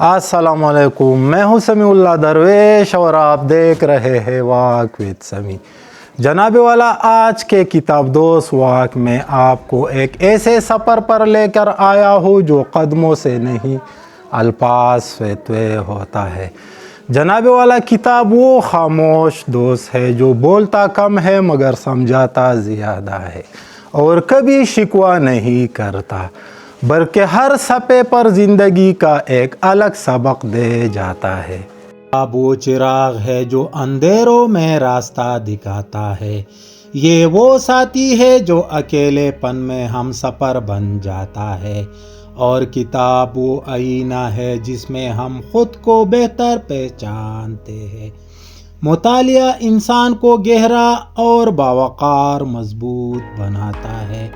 السلام علیکم، میں ہوں سمیع اللہ درویش اور آپ دیکھ رہے ہیں واک وتھ سمیع۔ جناب والا، آج کے کتاب دوست واک میں آپ کو ایک ایسے سفر پر لے کر آیا ہوں جو قدموں سے نہیں الفاظ سے طے ہوتا ہے۔ جناب والا، کتاب وہ خاموش دوست ہے جو بولتا کم ہے مگر سمجھاتا زیادہ ہے، اور کبھی شکوہ نہیں کرتا بلکہ ہر صفحے پر زندگی کا ایک الگ سبق دے جاتا ہے۔ کتاب وہ چراغ ہے جو اندھیروں میں راستہ دکھاتا ہے، یہ وہ ساتھی ہے جو اکیلے پن میں ہم سفر بن جاتا ہے، اور کتاب وہ آئینہ ہے جس میں ہم خود کو بہتر پہچانتے ہیں۔ مطالعہ انسان کو گہرا اور باوقار مضبوط بناتا ہے،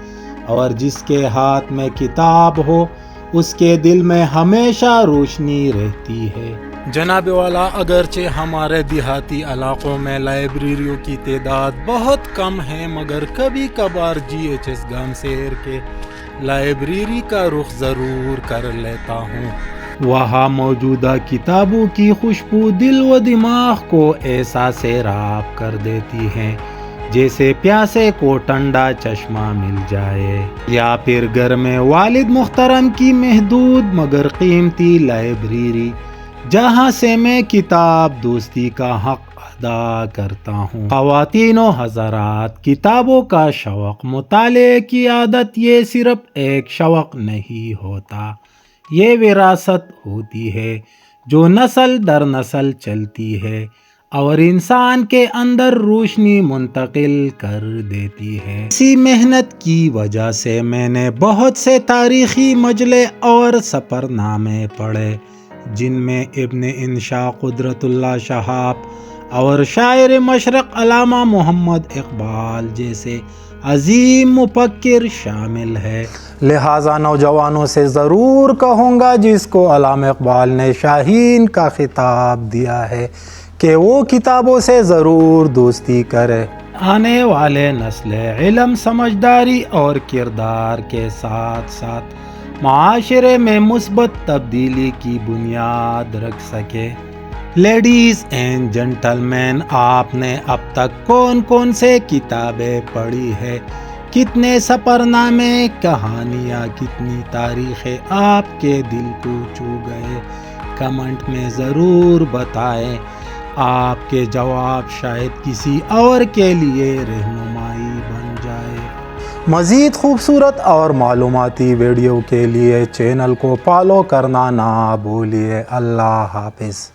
اور جس کے ہاتھ میں کتاب ہو اس کے دل میں ہمیشہ روشنی رہتی ہے۔ جناب والا، اگرچہ ہمارے دیہاتی علاقوں میں لائبریریوں کی تعداد بہت کم ہے، مگر کبھی کبھار GHS گامسیر کے لائبریری کا رخ ضرور کر لیتا ہوں۔ وہاں موجودہ کتابوں کی خوشبو دل و دماغ کو ایسا سیراب کر دیتی ہے جیسے پیاسے کو ٹھنڈا چشمہ مل جائے، یا پھر گھر میں والد محترم کی محدود مگر قیمتی لائبریری جہاں سے میں کتاب دوستی کا حق ادا کرتا ہوں۔ خواتین و حضرات، کتابوں کا شوق، مطالعے کی عادت، یہ صرف ایک شوق نہیں ہوتا، یہ وراثت ہوتی ہے جو نسل در نسل چلتی ہے اور انسان کے اندر روشنی منتقل کر دیتی ہے۔ اسی محنت کی وجہ سے میں نے بہت سے تاریخی مجلے اور سفر نامے پڑھے جن میں ابن انشا قدرت اللہ شہاب اور شاعر مشرق علامہ محمد اقبال جیسے عظیم مفکر شامل ہے۔ لہٰذا نوجوانوں سے ضرور کہوں گا، جس کو علامہ اقبال نے شاہین کا خطاب دیا ہے، کہ وہ کتابوں سے ضرور دوستی کرے۔ آنے والے نسل علم، سمجھداری اور کردار کے ساتھ ساتھ معاشرے میں مثبت تبدیلی کی بنیاد رکھ سکے۔ لیڈیز اینڈ جنٹل مین، آپ نے اب تک کون کون سے کتابیں پڑھی ہے؟ کتنے سفر نامے، کہانیاں، کتنی تاریخیں آپ کے دل کو چھو گئے؟ کمنٹ میں ضرور بتائیں۔ آپ کے جواب شاید کسی اور کے لیے رہنمائی بن جائے۔ مزید خوبصورت اور معلوماتی ویڈیو کے لیے چینل کو فالو کرنا نہ بھولیے۔ اللہ حافظ۔